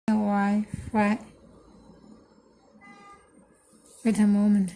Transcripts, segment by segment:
Wi-Fi. Wait a moment.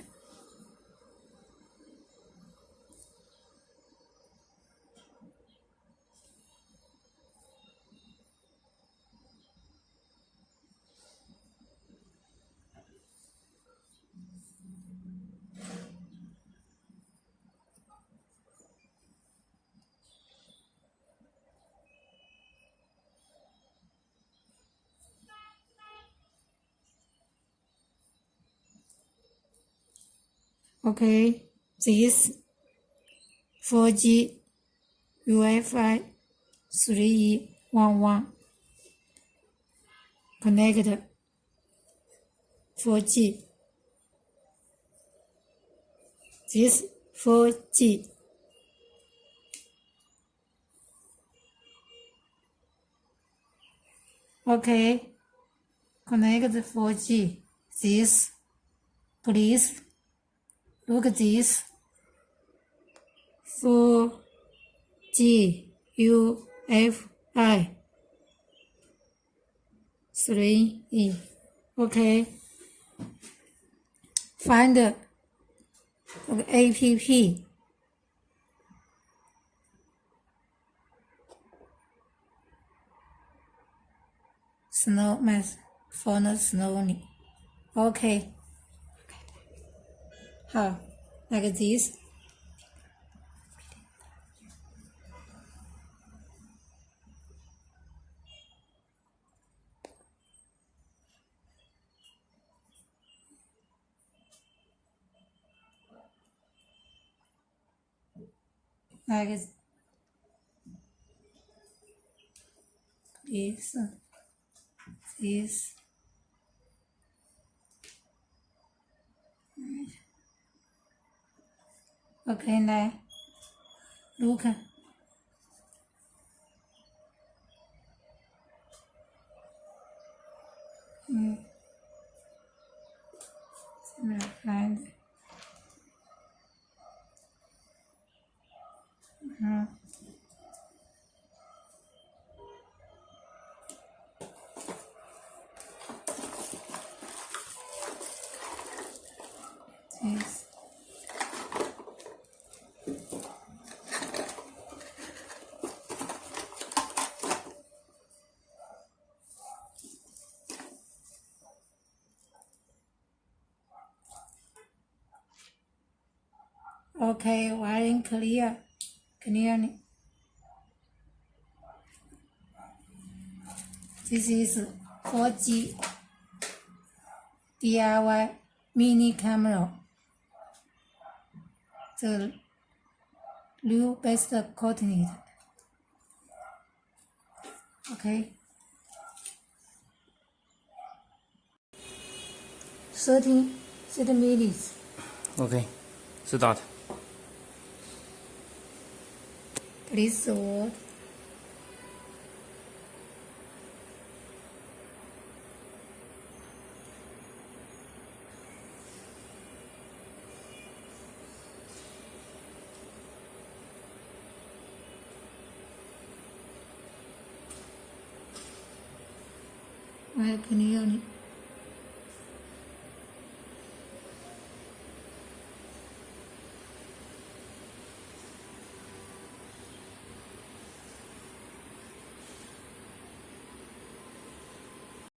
Okay, this 4G Wi-Fi 3111 connect 4G. This 4G. Okay, connect 4G. This, please look at this 4G UFI 3E. Okay, find the app. Snow math for the slowly. Okay. How? Like this. Like this. This. Okay, now look. Find. This. Okay, wiring clearly. This is 4G DIY mini camera. The new best coordinate. Okay. 30 minutes. Okay, start. Please word. Right, can you hear me?